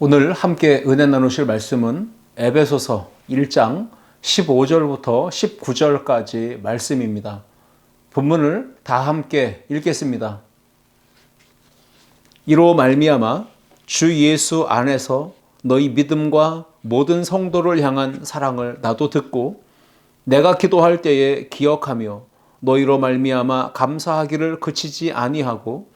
오늘 함께 은혜 나누실 말씀은 에베소서 1장 15절부터 19절까지 말씀입니다. 본문을 다 함께 읽겠습니다. 이로 말미암아 주 예수 안에서 너희 믿음과 모든 성도를 향한 사랑을 나도 듣고 내가 기도할 때에 기억하며 너희로 말미암아 감사하기를 그치지 아니하고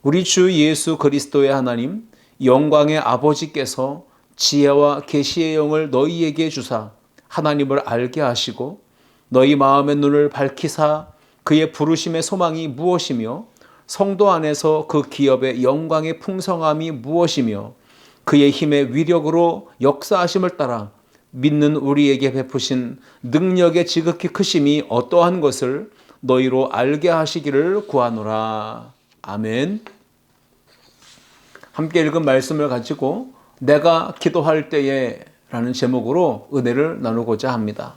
우리 주 예수 그리스도의 하나님 영광의 아버지께서 지혜와 계시의 영을 너희에게 주사 하나님을 알게 하시고 너희 마음의 눈을 밝히사 그의 부르심의 소망이 무엇이며 성도 안에서 그 기업의 영광의 풍성함이 무엇이며 그의 힘의 위력으로 역사하심을 따라 믿는 우리에게 베푸신 능력의 지극히 크심이 어떠한 것을 너희로 알게 하시기를 구하노라. 아멘. 함께 읽은 말씀을 가지고 내가 기도할 때에 라는 제목으로 은혜를 나누고자 합니다.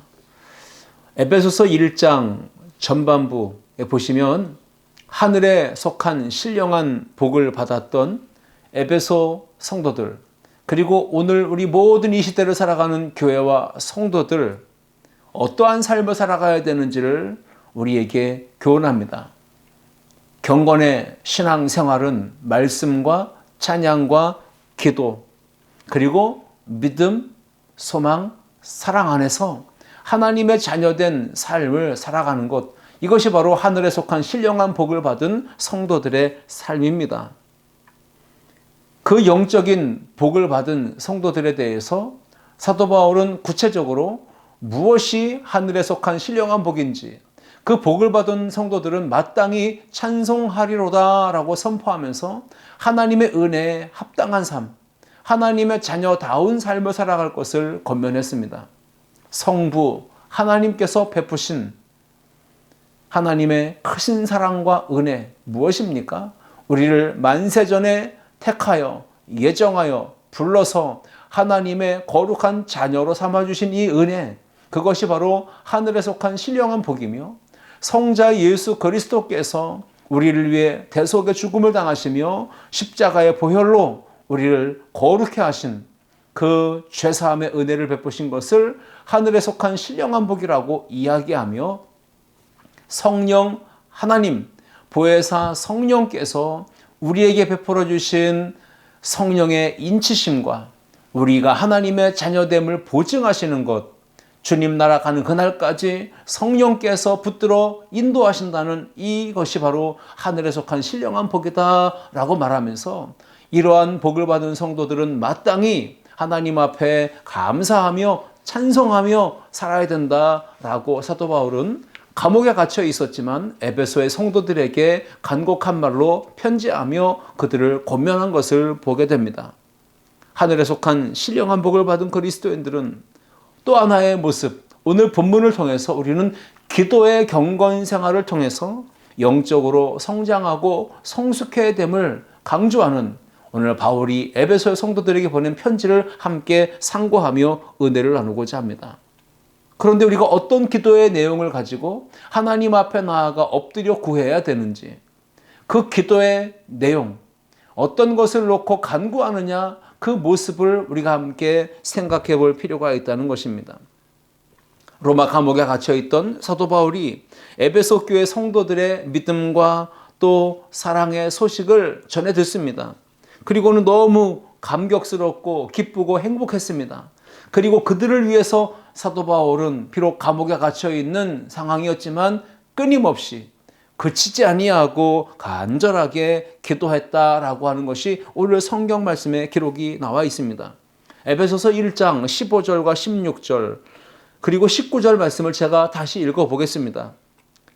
에베소서 1장 전반부에 보시면 하늘에 속한 신령한 복을 받았던 에베소 성도들, 그리고 오늘 우리 모든 이 시대를 살아가는 교회와 성도들, 어떠한 삶을 살아가야 되는지를 우리에게 교훈합니다. 경건의 신앙생활은 말씀과 찬양과 기도, 그리고 믿음, 소망, 사랑 안에서 하나님의 자녀된 삶을 살아가는 것, 이것이 바로 하늘에 속한 신령한 복을 받은 성도들의 삶입니다. 그 영적인 복을 받은 성도들에 대해서 사도 바울은 구체적으로 무엇이 하늘에 속한 신령한 복인지, 그 복을 받은 성도들은 마땅히 찬송하리로다 라고 선포하면서 하나님의 은혜에 합당한 삶, 하나님의 자녀다운 삶을 살아갈 것을 권면했습니다. 성부 하나님께서 베푸신 하나님의 크신 사랑과 은혜 무엇입니까? 우리를 만세전에 택하여 예정하여 불러서 하나님의 거룩한 자녀로 삼아주신 이 은혜, 그것이 바로 하늘에 속한 신령한 복이며 성자 예수 그리스도께서 우리를 위해 대속의 죽음을 당하시며 십자가의 보혈로 우리를 거룩해 하신 그 죄사함의 은혜를 베푸신 것을 하늘에 속한 신령한 복이라고 이야기하며 성령 하나님, 보혜사 성령께서 우리에게 베풀어 주신 성령의 인치심과 우리가 하나님의 자녀됨을 보증하시는 것, 주님 나라 가는 그날까지 성령께서 붙들어 인도하신다는 이것이 바로 하늘에 속한 신령한 복이다 라고 말하면서 이러한 복을 받은 성도들은 마땅히 하나님 앞에 감사하며 찬송하며 살아야 된다라고 사도 바울은 감옥에 갇혀 있었지만 에베소의 성도들에게 간곡한 말로 편지하며 그들을 권면한 것을 보게 됩니다. 하늘에 속한 신령한 복을 받은 그리스도인들은 또 하나의 모습, 오늘 본문을 통해서 우리는 기도의 경건 생활을 통해서 영적으로 성장하고 성숙해야 됨을 강조하는 오늘 바울이 에베소의 성도들에게 보낸 편지를 함께 상고하며 은혜를 나누고자 합니다. 그런데 우리가 어떤 기도의 내용을 가지고 하나님 앞에 나아가 엎드려 구해야 되는지, 그 기도의 내용, 어떤 것을 놓고 간구하느냐, 그 모습을 우리가 함께 생각해 볼 필요가 있다는 것입니다. 로마 감옥에 갇혀 있던 사도 바울이 에베소 교회 성도들의 믿음과 또 사랑의 소식을 전해 듣습니다. 그리고는 너무 감격스럽고 기쁘고 행복했습니다. 그리고 그들을 위해서 사도 바울은 비록 감옥에 갇혀 있는 상황이었지만 끊임없이 그치지 아니하고 간절하게 기도했다라고 하는 것이 오늘 성경 말씀에 기록이 나와 있습니다. 에베소서 1장 15절과 16절 그리고 19절 말씀을 제가 다시 읽어보겠습니다.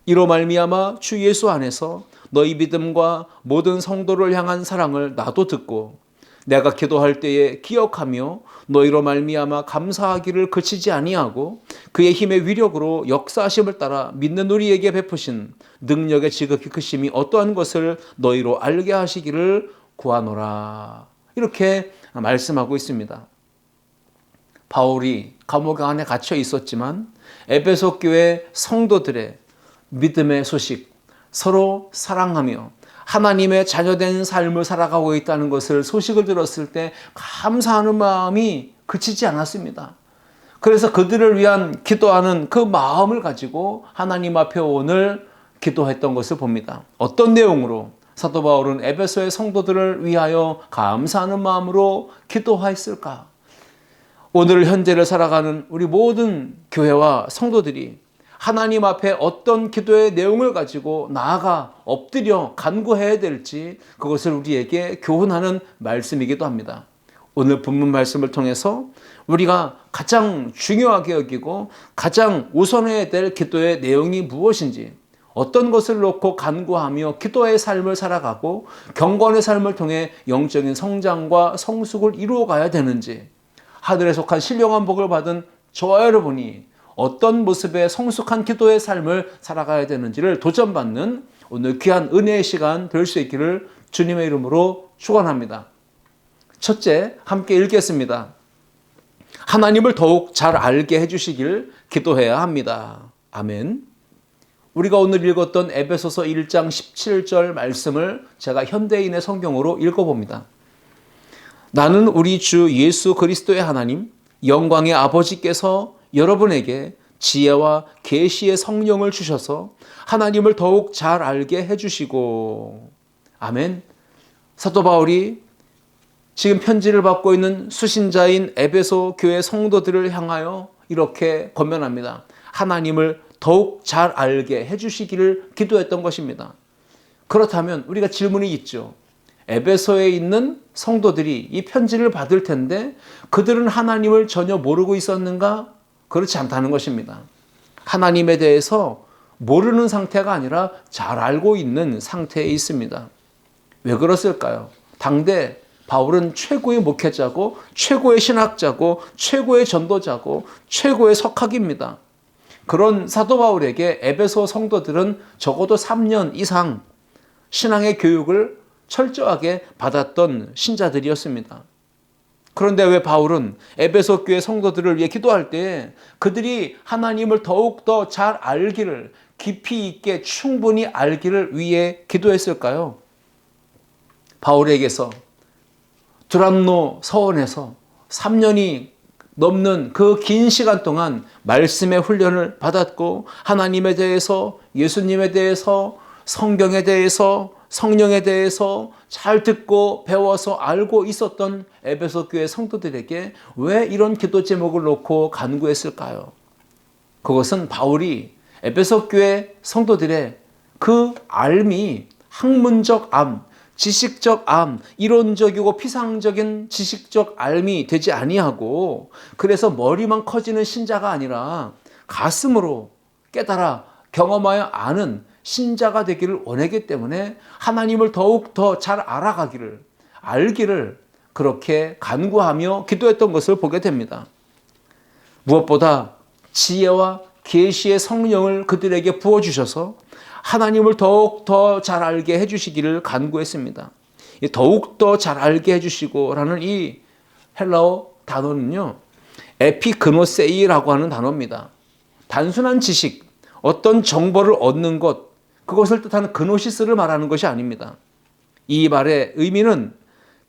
이로 말미암아 주 예수 안에서 너희 믿음과 모든 성도를 향한 사랑을 나도 듣고 내가 기도할 때에 기억하며 너희로 말미암아 감사하기를 그치지 아니하고 그의 힘의 위력으로 역사하심을 따라 믿는 우리에게 베푸신 능력의 지극히 크심이 어떠한 것을 너희로 알게 하시기를 구하노라. 이렇게 말씀하고 있습니다. 바울이 감옥 안에 갇혀 있었지만 에베소 교회 성도들의 믿음의 소식, 서로 사랑하며 하나님의 자녀된 삶을 살아가고 있다는 것을 소식을 들었을 때 감사하는 마음이 그치지 않았습니다. 그래서 그들을 위한 기도하는 그 마음을 가지고 하나님 앞에 오늘 기도했던 것을 봅니다. 어떤 내용으로? 사도 바울은 에베소의 성도들을 위하여 감사하는 마음으로 기도하였을까? 오늘 현재를 살아가는 우리 모든 교회와 성도들이 하나님 앞에 어떤 기도의 내용을 가지고 나아가 엎드려 간구해야 될지 그것을 우리에게 교훈하는 말씀이기도 합니다. 오늘 본문 말씀을 통해서 우리가 가장 중요하게 여기고 가장 우선해야 될 기도의 내용이 무엇인지, 어떤 것을 놓고 간구하며 기도의 삶을 살아가고 경건의 삶을 통해 영적인 성장과 성숙을 이루어가야 되는지, 하늘에 속한 신령한 복을 받은 저와 여러분이 어떤 모습의 성숙한 기도의 삶을 살아가야 되는지를 도전받는 오늘 귀한 은혜의 시간 될 수 있기를 주님의 이름으로 축원합니다. 첫째, 함께 읽겠습니다. 하나님을 더욱 잘 알게 해주시길 기도해야 합니다. 아멘. 우리가 오늘 읽었던 에베소서 1장 17절 말씀을 제가 현대인의 성경으로 읽어봅니다. 나는 우리 주 예수 그리스도의 하나님, 영광의 아버지께서 여러분에게 지혜와 계시의 성령을 주셔서 하나님을 더욱 잘 알게 해주시고. 아멘. 사도 바울이 지금 편지를 받고 있는 수신자인 에베소 교회 성도들을 향하여 이렇게 권면합니다. 하나님을 더욱 잘 알게 해주시기를 기도했던 것입니다. 그렇다면 우리가 질문이 있죠. 에베소에 있는 성도들이 이 편지를 받을 텐데 그들은 하나님을 전혀 모르고 있었는가? 그렇지 않다는 것입니다. 하나님에 대해서 모르는 상태가 아니라 잘 알고 있는 상태에 있습니다. 왜 그랬을까요? 당대 바울은 최고의 목회자고 최고의 신학자고 최고의 전도자고 최고의 석학입니다. 그런 사도 바울에게 에베소 성도들은 적어도 3년 이상 신앙의 교육을 철저하게 받았던 신자들이었습니다. 그런데 왜 바울은 에베소 교회 성도들을 위해 기도할 때 그들이 하나님을 더욱더 잘 알기를, 깊이 있게 충분히 알기를 위해 기도했을까요? 바울에게서 두람노 서원에서 3년이 넘는 그 긴 시간 동안 말씀의 훈련을 받았고 하나님에 대해서, 예수님에 대해서, 성경에 대해서, 성령에 대해서 잘 듣고 배워서 알고 있었던 에베소 교회 성도들에게 왜 이런 기도 제목을 놓고 간구했을까요? 그것은 바울이 에베소 교회 성도들의 그 알미, 학문적 암, 지식적 암, 이론적이고 피상적인 지식적 알미 되지 아니하고, 그래서 머리만 커지는 신자가 아니라 가슴으로 깨달아 경험하여 아는 신자가 되기를 원하기 때문에 하나님을 더욱 더 잘 알아가기를, 알기를 그렇게 간구하며 기도했던 것을 보게 됩니다. 무엇보다 지혜와 계시의 성령을 그들에게 부어주셔서 하나님을 더욱 더 잘 알게 해주시기를 간구했습니다. 더욱 더 잘 알게 해주시고 라는 이 헬라어 단어는요, 에피그노세이라고 하는 단어입니다. 단순한 지식, 어떤 정보를 얻는 것, 그것을 뜻하는 그노시스를 말하는 것이 아닙니다. 이 말의 의미는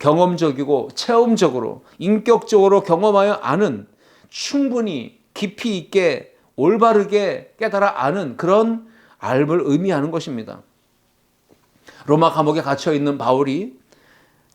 경험적이고 체험적으로, 인격적으로 경험하여 아는, 충분히 깊이 있게 올바르게 깨달아 아는 그런 알을 의미하는 것입니다. 로마 감옥에 갇혀있는 바울이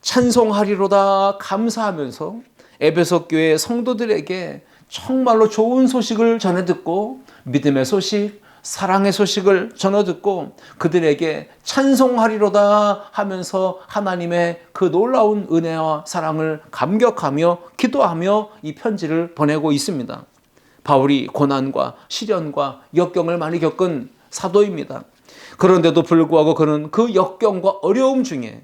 찬송하리로다 감사하면서 에베소 교회 성도들에게 정말로 좋은 소식을 전해 듣고 믿음의 소식, 사랑의 소식을 전해 듣고 그들에게 찬송하리로다 하면서 하나님의 그 놀라운 은혜와 사랑을 감격하며 기도하며 이 편지를 보내고 있습니다. 바울이 고난과 시련과 역경을 많이 겪은 사도입니다. 그런데도 불구하고 그는 그 역경과 어려움 중에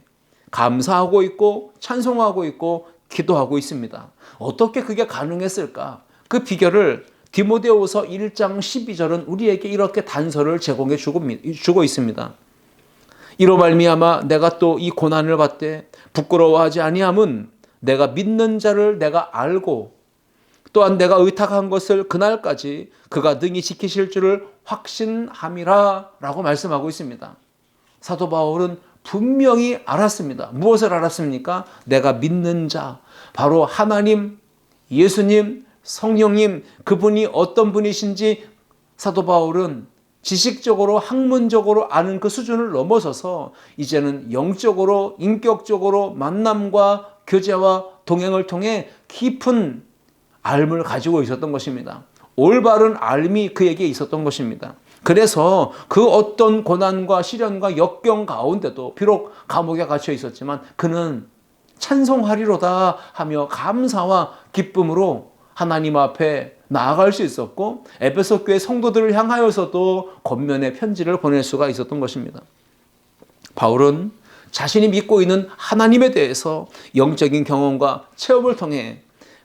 감사하고 있고 찬송하고 있고 기도하고 있습니다. 어떻게 그게 가능했을까? 그 비결을 디모데후서 1장 12절은 우리에게 이렇게 단서를 제공해 주고 있습니다. 이로 말미암아 내가 또 이 고난을 받되 부끄러워하지 아니함은 내가 믿는 자를 내가 알고 또한 내가 의탁한 것을 그날까지 그가 능히 지키실 줄을 확신함이라 라고 말씀하고 있습니다. 사도 바울은 분명히 알았습니다. 무엇을 알았습니까? 내가 믿는 자, 바로 하나님, 예수님, 성령님, 그분이 어떤 분이신지 사도 바울은 지식적으로 학문적으로 아는 그 수준을 넘어서서 이제는 영적으로 인격적으로 만남과 교제와 동행을 통해 깊은 알을 가지고 있었던 것입니다. 올바른 알미 그에게 있었던 것입니다. 그래서 그 어떤 고난과 시련과 역경 가운데도 비록 감옥에 갇혀 있었지만 그는 찬송하리로다 하며 감사와 기쁨으로 하나님 앞에 나아갈 수 있었고, 에베소 교회 성도들을 향하여서도 권면의 편지를 보낼 수가 있었던 것입니다. 바울은 자신이 믿고 있는 하나님에 대해서 영적인 경험과 체험을 통해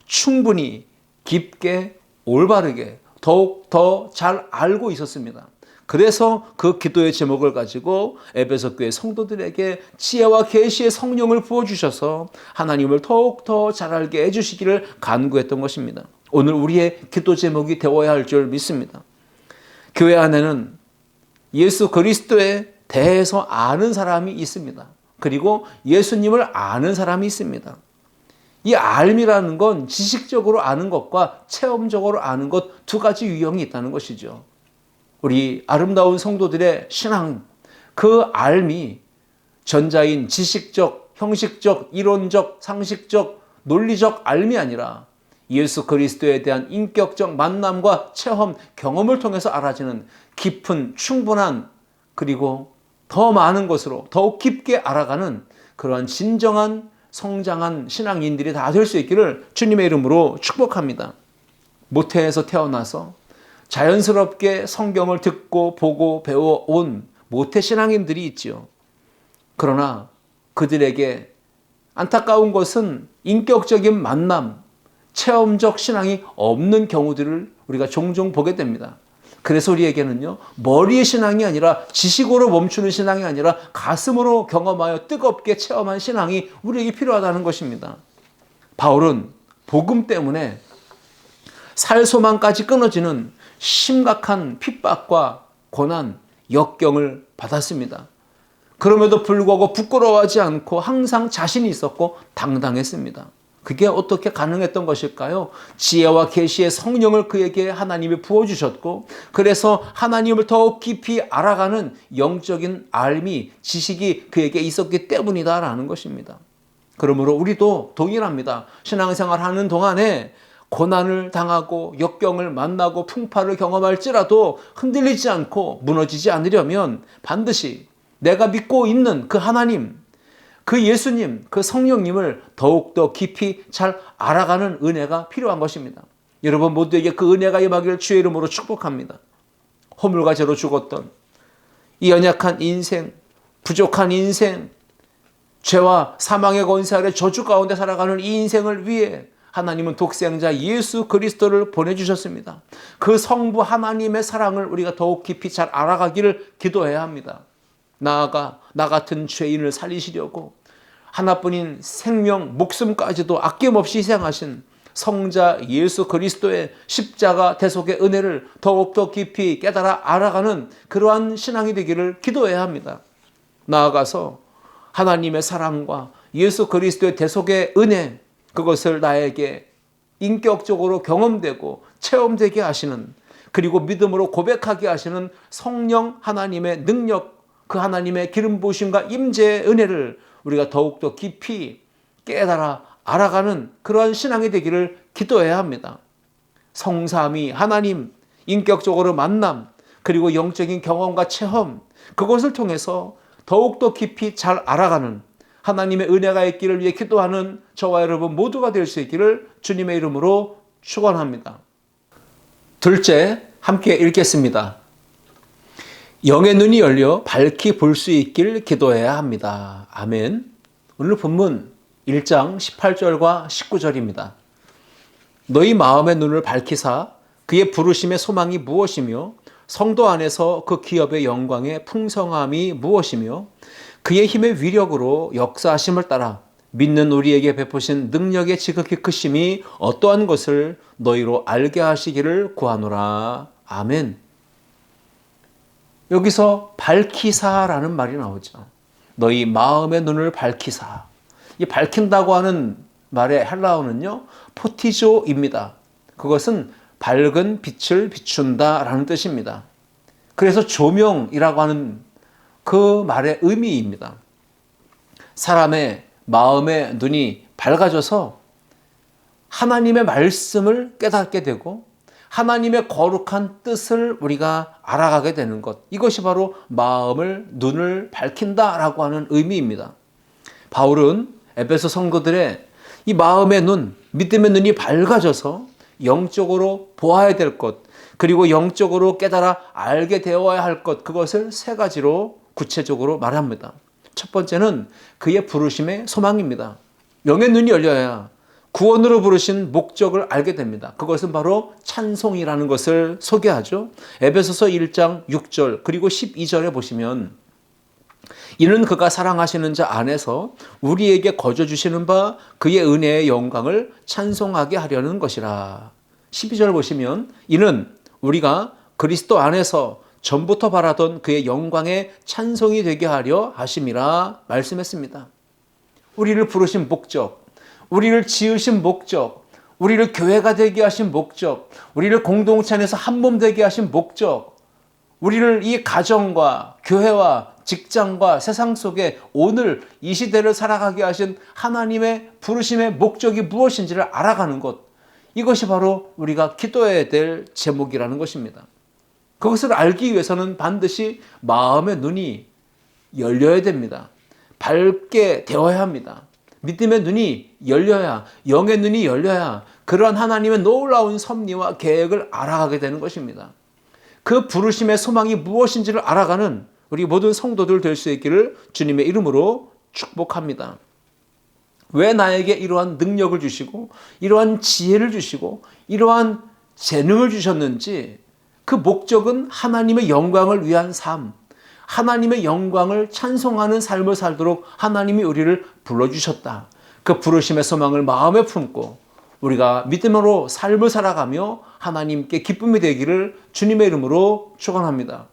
충분히 깊게 올바르게 더욱 더 잘 알고 있었습니다. 그래서 그 기도의 제목을 가지고 에베소 교회 성도들에게 지혜와 계시의 성령을 부어주셔서 하나님을 더욱 더 잘 알게 해주시기를 간구했던 것입니다. 오늘 우리의 기도 제목이 되어야 할 줄 믿습니다. 교회 안에는 예수 그리스도에 대해서 아는 사람이 있습니다. 그리고 예수님을 아는 사람이 있습니다. 이 알미라는 건 지식적으로 아는 것과 체험적으로 아는 것 두 가지 유형이 있다는 것이죠. 우리 아름다운 성도들의 신앙, 그 알미, 전자인 지식적, 형식적, 이론적, 상식적, 논리적 알미 아니라 예수 그리스도에 대한 인격적 만남과 체험, 경험을 통해서 알아지는 깊은, 충분한, 그리고 더 많은 것으로 더욱 깊게 알아가는 그러한 진정한 성장한 신앙인들이 다 될 수 있기를 주님의 이름으로 축복합니다. 모태에서 태어나서 자연스럽게 성경을 듣고 보고 배워온 모태 신앙인들이 있지요. 그러나 그들에게 안타까운 것은 인격적인 만남, 체험적 신앙이 없는 경우들을 우리가 종종 보게 됩니다. 그래서 우리에게는요, 머리의 신앙이 아니라 지식으로 멈추는 신앙이 아니라 가슴으로 경험하여 뜨겁게 체험한 신앙이 우리에게 필요하다는 것입니다. 바울은 복음 때문에 살 소망까지 끊어지는 심각한 핍박과 고난, 역경을 받았습니다. 그럼에도 불구하고 부끄러워하지 않고 항상 자신이 있었고 당당했습니다. 그게 어떻게 가능했던 것일까요? 지혜와 계시의 성령을 그에게 하나님이 부어주셨고, 그래서 하나님을 더욱 깊이 알아가는 영적인 알미, 지식이 그에게 있었기 때문이다라는 것입니다. 그러므로 우리도 동일합니다. 신앙생활 하는 동안에 고난을 당하고 역경을 만나고 풍파를 경험할지라도 흔들리지 않고 무너지지 않으려면 반드시 내가 믿고 있는 그 하나님, 그 예수님, 그 성령님을 더욱더 깊이 잘 알아가는 은혜가 필요한 것입니다. 여러분 모두에게 그 은혜가 임하기를 주의 이름으로 축복합니다. 허물과 죄로 죽었던 이 연약한 인생, 부족한 인생, 죄와 사망의 권세 아래 저주 가운데 살아가는 이 인생을 위해 하나님은 독생자 예수 그리스도를 보내주셨습니다. 그 성부 하나님의 사랑을 우리가 더욱 깊이 잘 알아가기를 기도해야 합니다. 나아가 나 같은 죄인을 살리시려고 하나뿐인 생명, 목숨까지도 아낌없이 희생하신 성자 예수 그리스도의 십자가 대속의 은혜를 더욱더 깊이 깨달아 알아가는 그러한 신앙이 되기를 기도해야 합니다. 나아가서 하나님의 사랑과 예수 그리스도의 대속의 은혜, 그것을 나에게 인격적으로 경험되고 체험되게 하시는, 그리고 믿음으로 고백하게 하시는 성령 하나님의 능력, 그 하나님의 기름 부으심과 임재의 은혜를 우리가 더욱더 깊이 깨달아 알아가는 그러한 신앙이 되기를 기도해야 합니다. 성삼위 하나님, 인격적으로 만남, 그리고 영적인 경험과 체험, 그것을 통해서 더욱더 깊이 잘 알아가는 하나님의 은혜가 있기를 위해 기도하는 저와 여러분 모두가 될 수 있기를 주님의 이름으로 축원합니다. 둘째, 함께 읽겠습니다. 영의 눈이 열려 밝히 볼 수 있길 기도해야 합니다. 아멘. 오늘 본문 1장 18절과 19절입니다. 너희 마음의 눈을 밝히사 그의 부르심의 소망이 무엇이며 성도 안에서 그 기업의 영광의 풍성함이 무엇이며 그의 힘의 위력으로 역사하심을 따라 믿는 우리에게 베푸신 능력의 지극히 크심이 어떠한 것을 너희로 알게 하시기를 구하노라. 아멘. 여기서 밝히사라는 말이 나오죠. 너희 마음의 눈을 밝히사. 이 밝힌다고 하는 말의 헬라어는요, 포티조입니다. 그것은 밝은 빛을 비춘다라는 뜻입니다. 그래서 조명이라고 하는 그 말의 의미입니다. 사람의 마음의 눈이 밝아져서 하나님의 말씀을 깨닫게 되고 하나님의 거룩한 뜻을 우리가 알아가게 되는 것, 이것이 바로 마음을 눈을 밝힌다라고 하는 의미입니다. 바울은 에베소 성도들의 이 마음의 눈, 믿음의 눈이 밝아져서 영적으로 보아야 될 것, 그리고 영적으로 깨달아 알게 되어야 할 것, 그것을 세 가지로 구체적으로 말합니다. 첫 번째는 그의 부르심의 소망입니다. 영의 눈이 열려야 구원으로 부르신 목적을 알게 됩니다. 그것은 바로 찬송이라는 것을 소개하죠. 에베소서 1장 6절 그리고 12절에 보시면 이는 그가 사랑하시는 자 안에서 우리에게 거저 주시는 바 그의 은혜의 영광을 찬송하게 하려는 것이라. 12절 보시면 이는 우리가 그리스도 안에서 전부터 바라던 그의 영광의 찬송이 되게 하려 하심이라 말씀했습니다. 우리를 부르신 목적, 우리를 지으신 목적, 우리를 교회가 되게 하신 목적, 우리를 공동체 안에서 한 몸 되게 하신 목적, 우리를 이 가정과 교회와 직장과 세상 속에 오늘 이 시대를 살아가게 하신 하나님의 부르심의 목적이 무엇인지를 알아가는 것, 이것이 바로 우리가 기도해야 될 제목이라는 것입니다. 그것을 알기 위해서는 반드시 마음의 눈이 열려야 됩니다. 밝게 되어야 합니다. 믿음의 눈이 열려야, 영의 눈이 열려야 그러한 하나님의 놀라운 섭리와 계획을 알아가게 되는 것입니다. 그 부르심의 소망이 무엇인지를 알아가는 우리 모든 성도들 될 수 있기를 주님의 이름으로 축복합니다. 왜 나에게 이러한 능력을 주시고 이러한 지혜를 주시고 이러한 재능을 주셨는지, 그 목적은 하나님의 영광을 위한 삶, 하나님의 영광을 찬송하는 삶을 살도록 하나님이 우리를 불러주셨다. 그 부르심의 소망을 마음에 품고 우리가 믿음으로 삶을 살아가며 하나님께 기쁨이 되기를 주님의 이름으로 축원합니다.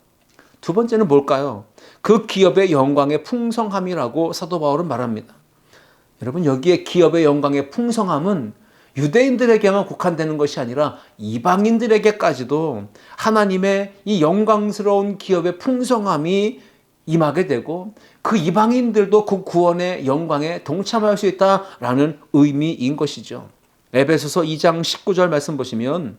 두 번째는 뭘까요? 그 기업의 영광의 풍성함이라고 사도 바울은 말합니다. 여러분, 여기에 기업의 영광의 풍성함은 유대인들에게만 국한되는 것이 아니라 이방인들에게까지도 하나님의 이 영광스러운 기업의 풍성함이 임하게 되고 그 이방인들도 그 구원의 영광에 동참할 수 있다라는 의미인 것이죠. 에베소서 2장 19절 말씀 보시면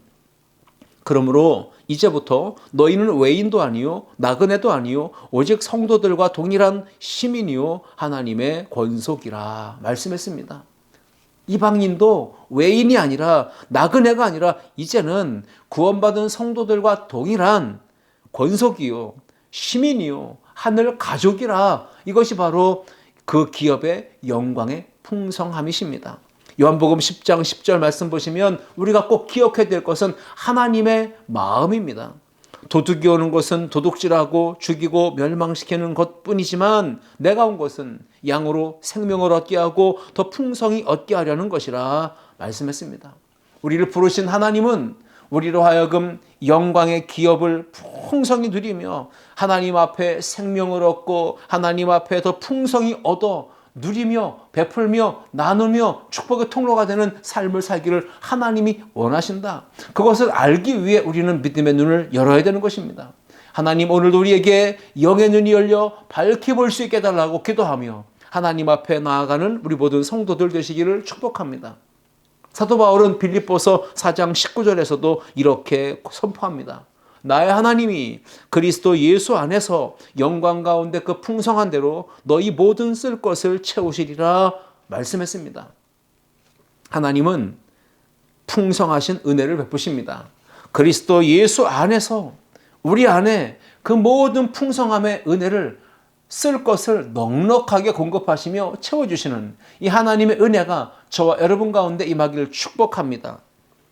그러므로 이제부터 너희는 외인도 아니요 나그네도 아니요 오직 성도들과 동일한 시민이요 하나님의 권속이라 말씀했습니다. 이방인도 외인이 아니라 나그네가 아니라 이제는 구원받은 성도들과 동일한 권속이요 시민이요 하늘 가족이라. 이것이 바로 그 기업의 영광의 풍성함이십니다. 요한복음 10장 10절 말씀 보시면 우리가 꼭 기억해야 될 것은 하나님의 마음입니다. 도둑이 오는 것은 도둑질하고 죽이고 멸망시키는 것뿐이지만 내가 온 것은 양으로 생명을 얻게 하고 더 풍성히 얻게 하려는 것이라 말씀했습니다. 우리를 부르신 하나님은 우리로 하여금 영광의 기업을 풍성히 누리며 하나님 앞에 생명을 얻고 하나님 앞에 더 풍성히 얻어 누리며 베풀며 나누며 축복의 통로가 되는 삶을 살기를 하나님이 원하신다. 그것을 알기 위해 우리는 믿음의 눈을 열어야 되는 것입니다. 하나님, 오늘도 우리에게 영의 눈이 열려 밝히 볼 수 있게 해달라고 기도하며 하나님 앞에 나아가는 우리 모든 성도들 되시기를 축복합니다. 사도 바울은 빌립보서 4장 19절에서도 이렇게 선포합니다. 나의 하나님이 그리스도 예수 안에서 영광 가운데 그 풍성한 대로 너희 모든 쓸 것을 채우시리라 말씀했습니다. 하나님은 풍성하신 은혜를 베푸십니다. 그리스도 예수 안에서 우리 안에 그 모든 풍성함의 은혜를 쓸 것을 넉넉하게 공급하시며 채워주시는 이 하나님의 은혜가 저와 여러분 가운데 임하기를 축복합니다.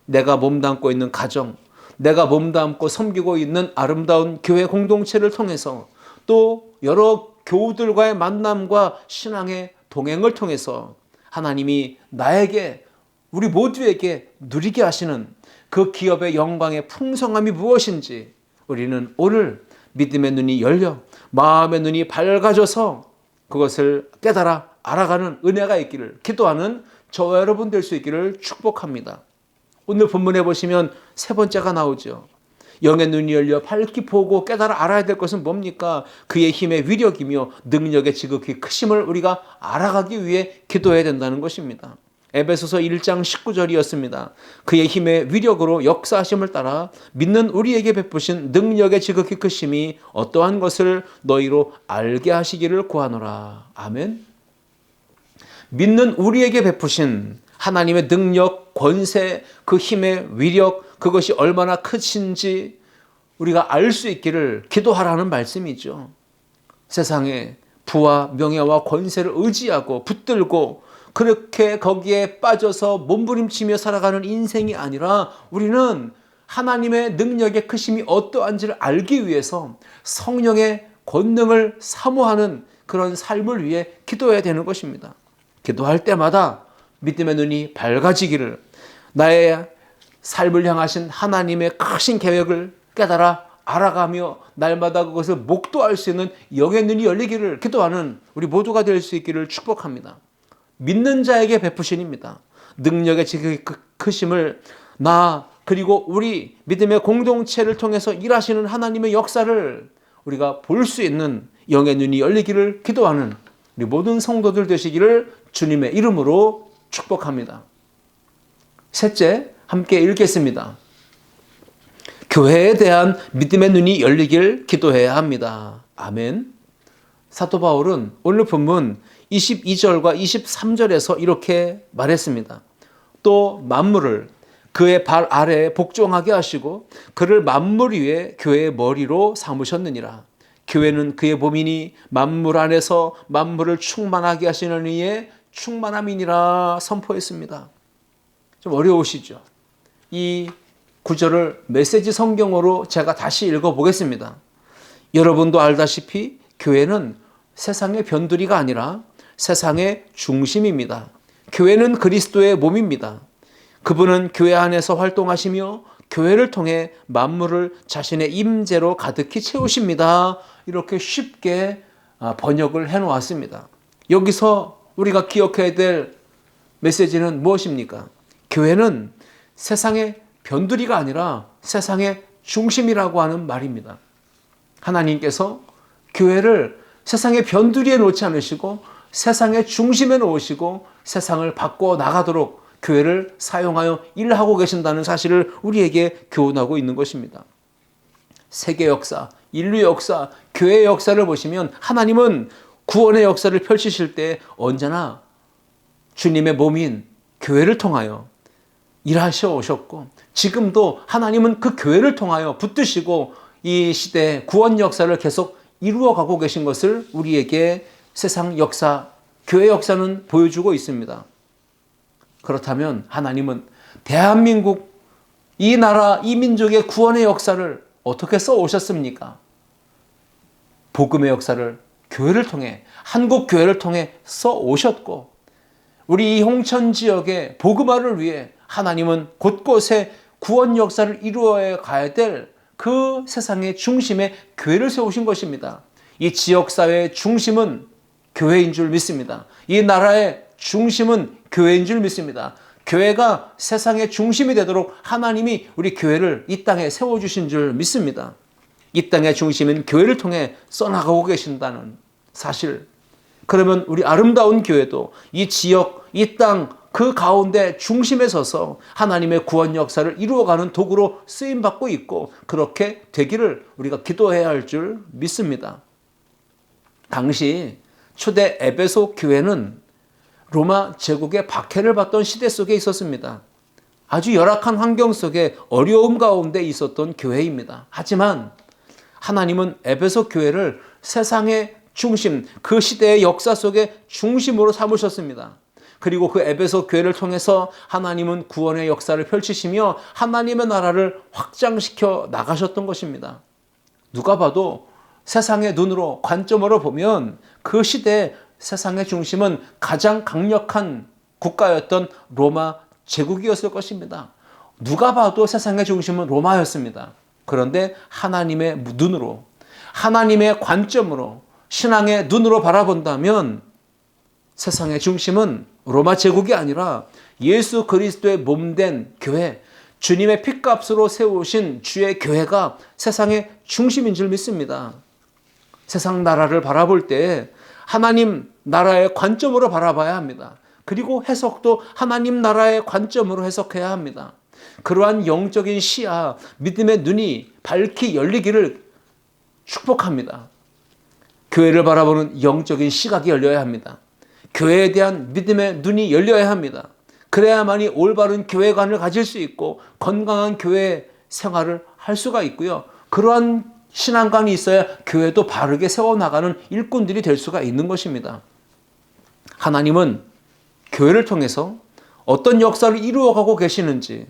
내가 몸담고 있는 가정, 내가 몸담고 섬기고 있는 아름다운 교회 공동체를 통해서 또 여러 교우들과의 만남과 신앙의 동행을 통해서 하나님이 나에게, 우리 모두에게 누리게 하시는 그 기업의 영광의 풍성함이 무엇인지 우리는 오늘 믿음의 눈이 열려 마음의 눈이 밝아져서 그것을 깨달아 알아가는 은혜가 있기를 기도하는 저와 여러분 될 수 있기를 축복합니다. 오늘 본문에 보시면 세 번째가 나오죠. 영의 눈이 열려 밝히 보고 깨달아 알아야 될 것은 뭡니까? 그의 힘의 위력이며 능력의 지극히 크심을 우리가 알아가기 위해 기도해야 된다는 것입니다. 에베소서 1장 19절이었습니다. 그의 힘의 위력으로 역사하심을 따라 믿는 우리에게 베푸신 능력의 지극히 크심이 어떠한 것을 너희로 알게 하시기를 구하노라. 아멘. 믿는 우리에게 베푸신 하나님의 능력, 권세, 그 힘의 위력, 그것이 얼마나 크신지 우리가 알 수 있기를 기도하라는 말씀이죠. 세상에 부와 명예와 권세를 의지하고 붙들고 그렇게 거기에 빠져서 몸부림치며 살아가는 인생이 아니라 우리는 하나님의 능력의 크심이 어떠한지를 알기 위해서 성령의 권능을 사모하는 그런 삶을 위해 기도해야 되는 것입니다. 기도할 때마다 믿음의 눈이 밝아지기를, 나의 삶을 향하신 하나님의 크신 계획을 깨달아 알아가며 날마다 그것을 목도할 수 있는 영의 눈이 열리기를 기도하는 우리 모두가 될 수 있기를 축복합니다. 믿는 자에게 베푸신입니다. 능력의 지극히 크심을 나 그리고 우리 믿음의 공동체를 통해서 일하시는 하나님의 역사를 우리가 볼 수 있는 영의 눈이 열리기를 기도하는 우리 모든 성도들 되시기를 주님의 이름으로 축복합니다. 셋째, 함께 읽겠습니다. 교회에 대한 믿음의 눈이 열리길 기도해야 합니다. 아멘. 사도 바울은 오늘 본문 22절과 23절에서 이렇게 말했습니다. 또 만물을 그의 발 아래에 복종하게 하시고 그를 만물 위에 교회의 머리로 삼으셨느니라. 교회는 그의 몸이니 만물 안에서 만물을 충만하게 하시는 이의 충만함이니라 선포했습니다. 좀 어려우시죠? 이 구절을 메시지 성경으로 제가 다시 읽어보겠습니다. 여러분도 알다시피 교회는 세상의 변두리가 아니라 세상의 중심입니다. 교회는 그리스도의 몸입니다. 그분은 교회 안에서 활동하시며 교회를 통해 만물을 자신의 임재로 가득히 채우십니다. 이렇게 쉽게 번역을 해놓았습니다. 여기서 우리가 기억해야 될 메시지는 무엇입니까? 교회는 세상의 변두리가 아니라 세상의 중심이라고 하는 말입니다. 하나님께서 교회를 세상의 변두리에 놓지 않으시고 세상의 중심에 놓으시고 세상을 바꿔 나가도록 교회를 사용하여 일하고 계신다는 사실을 우리에게 교훈하고 있는 것입니다. 세계 역사, 인류 역사, 교회의 역사를 보시면 하나님은 구원의 역사를 펼치실 때 언제나 주님의 몸인 교회를 통하여 일하셔 오셨고 지금도 하나님은 그 교회를 통하여 붙드시고 이 시대의 구원 역사를 계속 이루어가고 계신 것을 우리에게 세상 역사, 교회 역사는 보여주고 있습니다. 그렇다면 하나님은 대한민국, 이 나라, 이 민족의 구원의 역사를 어떻게 써 오셨습니까? 복음의 역사를 교회를 통해, 한국 교회를 통해 써 오셨고 우리 이 홍천 지역의 복음화를 위해 하나님은 곳곳에 구원 역사를 이루어 가야 될 그 세상의 중심에 교회를 세우신 것입니다. 이 지역사회의 중심은 교회인 줄 믿습니다. 이 나라의 중심은 교회인 줄 믿습니다. 교회가 세상의 중심이 되도록 하나님이 우리 교회를 이 땅에 세워주신 줄 믿습니다. 이 땅의 중심은 교회를 통해 써나가고 계신다는 사실. 그러면 우리 아름다운 교회도 이 지역, 이 땅, 그 가운데 중심에 서서 하나님의 구원 역사를 이루어가는 도구로 쓰임받고 있고 그렇게 되기를 우리가 기도해야 할 줄 믿습니다. 당시 초대 에베소 교회는 로마 제국의 박해를 받던 시대 속에 있었습니다. 아주 열악한 환경 속에 어려움 가운데 있었던 교회입니다. 하지만 하나님은 에베소 교회를 세상의 중심, 그 시대의 역사 속의 중심으로 삼으셨습니다. 그리고 그 에베소 교회를 통해서 하나님은 구원의 역사를 펼치시며 하나님의 나라를 확장시켜 나가셨던 것입니다. 누가 봐도 세상의 눈으로 관점으로 보면 그 시대 세상의 중심은 가장 강력한 국가였던 로마 제국이었을 것입니다. 누가 봐도 세상의 중심은 로마였습니다. 그런데 하나님의 눈으로, 하나님의 관점으로 신앙의 눈으로 바라본다면 세상의 중심은 로마 제국이 아니라 예수 그리스도의 몸된 교회, 주님의 핏값으로 세우신 주의 교회가 세상의 중심인 줄 믿습니다. 세상 나라를 바라볼 때 하나님 나라의 관점으로 바라봐야 합니다. 그리고 해석도 하나님 나라의 관점으로 해석해야 합니다. 그러한 영적인 시야, 믿음의 눈이 밝히 열리기를 축복합니다. 교회를 바라보는 영적인 시각이 열려야 합니다. 교회에 대한 믿음의 눈이 열려야 합니다. 그래야만이 올바른 교회관을 가질 수 있고 건강한 교회 생활을 할 수가 있고요. 그러한 신앙관이 있어야 교회도 바르게 세워나가는 일꾼들이 될 수가 있는 것입니다. 하나님은 교회를 통해서 어떤 역사를 이루어가고 계시는지,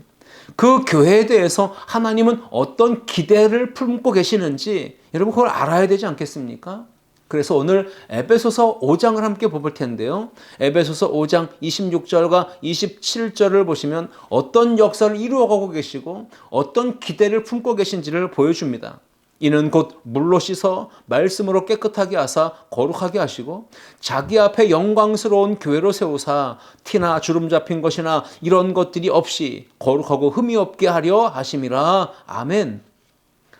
그 교회에 대해서 하나님은 어떤 기대를 품고 계시는지 여러분 그걸 알아야 되지 않겠습니까? 그래서 오늘 에베소서 5장을 함께 볼 텐데요. 에베소서 5장 26절과 27절을 보시면 어떤 역사를 이루어가고 계시고 어떤 기대를 품고 계신지를 보여줍니다. 이는 곧 물로 씻어 말씀으로 깨끗하게 하사 거룩하게 하시고 자기 앞에 영광스러운 교회로 세우사 티나 주름 잡힌 것이나 이런 것들이 없이 거룩하고 흠이 없게 하려 하심이라. 아멘.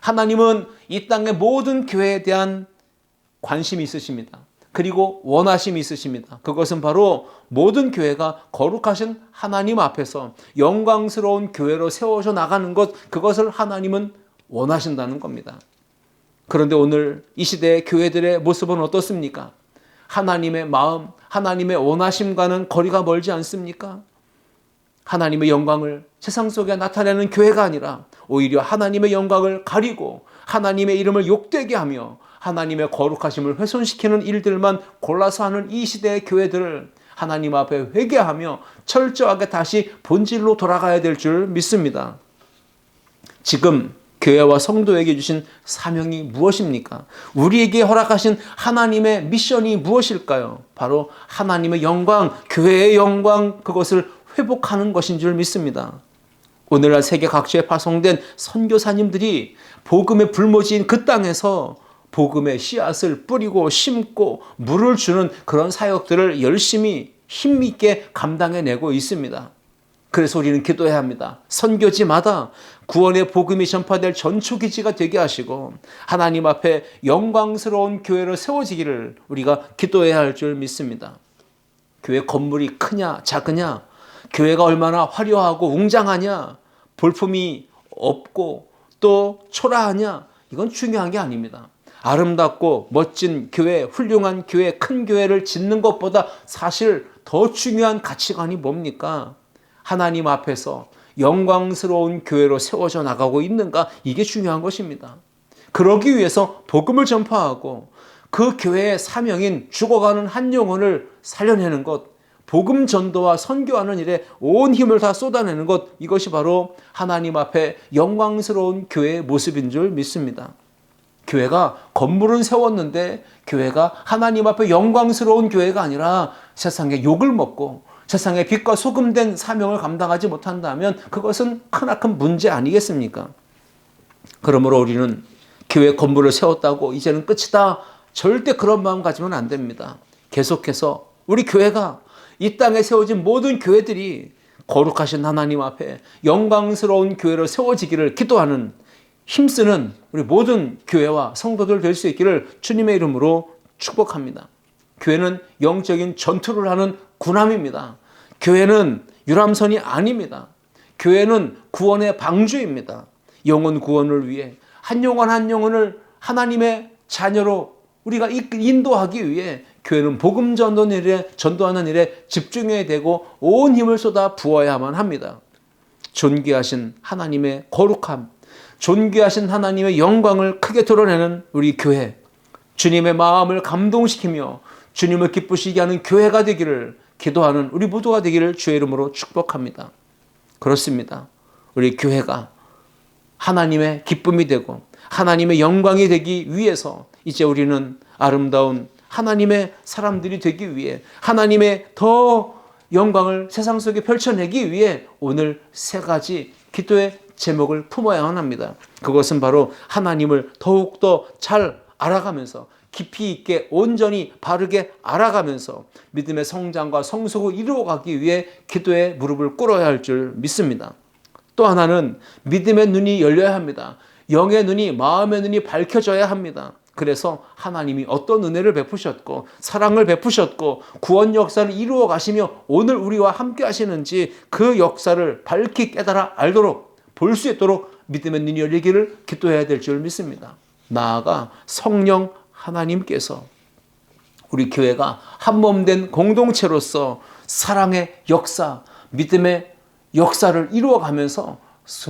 하나님은 이 땅의 모든 교회에 대한 관심이 있으십니다. 그리고 원하심이 있으십니다. 그것은 바로 모든 교회가 거룩하신 하나님 앞에서 영광스러운 교회로 세워져 나가는 것, 그것을 하나님은 원하신다는 겁니다. 그런데 오늘 이 시대의 교회들의 모습은 어떻습니까? 하나님의 마음, 하나님의 원하심과는 거리가 멀지 않습니까? 하나님의 영광을 세상 속에 나타내는 교회가 아니라 오히려 하나님의 영광을 가리고 하나님의 이름을 욕되게 하며 하나님의 거룩하심을 훼손시키는 일들만 골라서 하는 이 시대의 교회들을 하나님 앞에 회개하며 철저하게 다시 본질로 돌아가야 될 줄 믿습니다. 지금 교회와 성도에게 주신 사명이 무엇입니까? 우리에게 허락하신 하나님의 미션이 무엇일까요? 바로 하나님의 영광, 교회의 영광, 그것을 회복하는 것인 줄 믿습니다. 오늘날 세계 각지에 파송된 선교사님들이 복음의 불모지인 그 땅에서 복음의 씨앗을 뿌리고 심고 물을 주는 그런 사역들을 열심히 힘있게 감당해내고 있습니다. 그래서 우리는 기도해야 합니다. 선교지마다 구원의 복음이 전파될 전초기지가 되게 하시고 하나님 앞에 영광스러운 교회로 세워지기를 우리가 기도해야 할 줄 믿습니다. 교회 건물이 크냐 작으냐, 교회가 얼마나 화려하고 웅장하냐, 볼품이 없고 또 초라하냐, 이건 중요한 게 아닙니다. 아름답고 멋진 교회, 훌륭한 교회, 큰 교회를 짓는 것보다 사실 더 중요한 가치관이 뭡니까? 하나님 앞에서 영광스러운 교회로 세워져 나가고 있는가? 이게 중요한 것입니다. 그러기 위해서 복음을 전파하고 그 교회의 사명인 죽어가는 한 영혼을 살려내는 것, 복음 전도와 선교하는 일에 온 힘을 다 쏟아내는 것, 이것이 바로 하나님 앞에 영광스러운 교회의 모습인 줄 믿습니다. 교회가 건물은 세웠는데 교회가 하나님 앞에 영광스러운 교회가 아니라 세상에 욕을 먹고 세상에 빛과 소금된 사명을 감당하지 못한다면 그것은 크나큰 문제 아니겠습니까? 그러므로 우리는 교회 건물을 세웠다고 이제는 끝이다, 절대 그런 마음 가지면 안 됩니다. 계속해서 우리 교회가, 이 땅에 세워진 모든 교회들이 거룩하신 하나님 앞에 영광스러운 교회로 세워지기를 기도하는, 힘쓰는 우리 모든 교회와 성도들 될 수 있기를 주님의 이름으로 축복합니다. 교회는 영적인 전투를 하는 군함입니다. 교회는 유람선이 아닙니다. 교회는 구원의 방주입니다. 영혼 구원을 위해 한 영혼 한 영혼을 하나님의 자녀로 우리가 인도하기 위해 교회는 복음 전도하는 일에 집중해야 되고 온 힘을 쏟아 부어야만 합니다. 존귀하신 하나님의 거룩함, 존귀하신 하나님의 영광을 크게 드러내는 우리 교회, 주님의 마음을 감동시키며 주님을 기쁘시게 하는 교회가 되기를 기도하는 우리 모두가 되기를 주의 이름으로 축복합니다. 그렇습니다. 우리 교회가 하나님의 기쁨이 되고 하나님의 영광이 되기 위해서 이제 우리는 아름다운 하나님의 사람들이 되기 위해 하나님의 더 영광을 세상 속에 펼쳐내기 위해 오늘 세 가지 기도의 제목을 품어야만 합니다. 그것은 바로 하나님을 더욱더 잘 알아가면서 깊이 있게 온전히 바르게 알아가면서 믿음의 성장과 성숙을 이루어가기 위해 기도에 무릎을 꿇어야 할 줄 믿습니다. 또 하나는 믿음의 눈이 열려야 합니다. 영의 눈이, 마음의 눈이 밝혀져야 합니다. 그래서 하나님이 어떤 은혜를 베푸셨고 사랑을 베푸셨고 구원 역사를 이루어 가시며 오늘 우리와 함께 하시는지 그 역사를 밝히 깨달아 알도록 볼 수 있도록 믿음의 눈이 열리기를 기도해야 될 줄 믿습니다. 나아가 성령 하나님께서 우리 교회가 한 몸 된 공동체로서 사랑의 역사, 믿음의 역사를 이루어가면서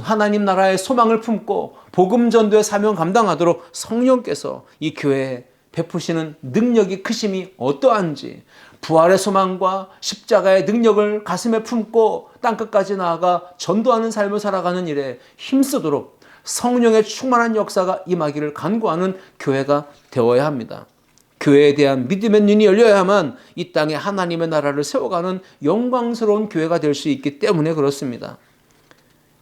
하나님 나라의 소망을 품고 복음 전도의 사명 감당하도록 성령께서 이 교회에 베푸시는 능력이 크심이 어떠한지, 부활의 소망과 십자가의 능력을 가슴에 품고 땅끝까지 나아가 전도하는 삶을 살아가는 일에 힘쓰도록 성령의 충만한 역사가 임하기를 간구하는 교회가 되어야 합니다. 교회에 대한 믿음의 눈이 열려야만 이 땅에 하나님의 나라를 세워가는 영광스러운 교회가 될 수 있기 때문에 그렇습니다.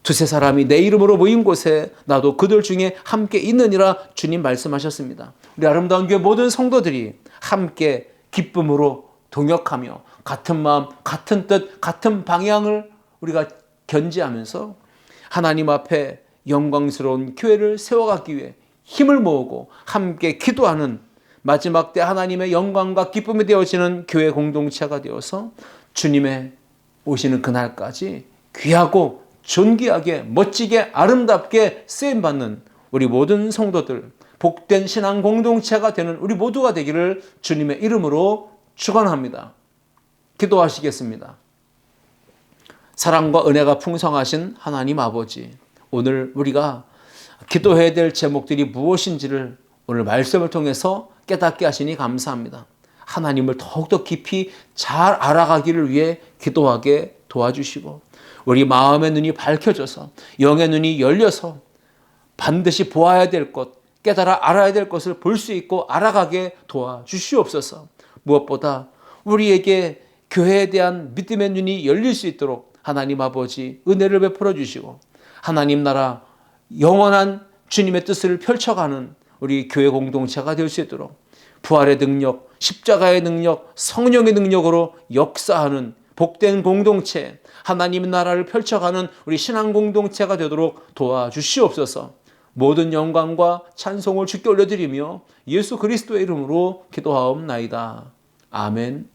두세 사람이 내 이름으로 모인 곳에 나도 그들 중에 함께 있느니라 주님 말씀하셨습니다. 우리 아름다운 교회 모든 성도들이 함께 기쁨으로 동역하며 같은 마음, 같은 뜻, 같은 방향을 우리가 견지하면서 하나님 앞에 영광스러운 교회를 세워가기 위해 힘을 모으고 함께 기도하는 마지막 때 하나님의 영광과 기쁨이 되어지는 교회 공동체가 되어서 주님의 오시는 그날까지 귀하고 존귀하게 멋지게 아름답게 쓰임받는 우리 모든 성도들, 복된 신앙 공동체가 되는 우리 모두가 되기를 주님의 이름으로 축원합니다. 기도하시겠습니다. 사랑과 은혜가 풍성하신 하나님 아버지, 오늘 우리가 기도해야 될 제목들이 무엇인지를 오늘 말씀을 통해서 깨닫게 하시니 감사합니다. 하나님을 더욱더 깊이 잘 알아가기를 위해 기도하게 도와주시고 우리 마음의 눈이 밝혀져서 영의 눈이 열려서 반드시 보아야 될 것, 깨달아 알아야 될 것을 볼 수 있고 알아가게 도와주시옵소서. 무엇보다 우리에게 교회에 대한 믿음의 눈이 열릴 수 있도록 하나님 아버지 은혜를 베풀어 주시고 하나님 나라 영원한 주님의 뜻을 펼쳐가는 우리 교회 공동체가 될 수 있도록 부활의 능력, 십자가의 능력, 성령의 능력으로 역사하는 복된 공동체, 하나님 나라를 펼쳐가는 우리 신앙 공동체가 되도록 도와주시옵소서. 모든 영광과 찬송을 주께 올려드리며 예수 그리스도의 이름으로 기도하옵나이다. 아멘.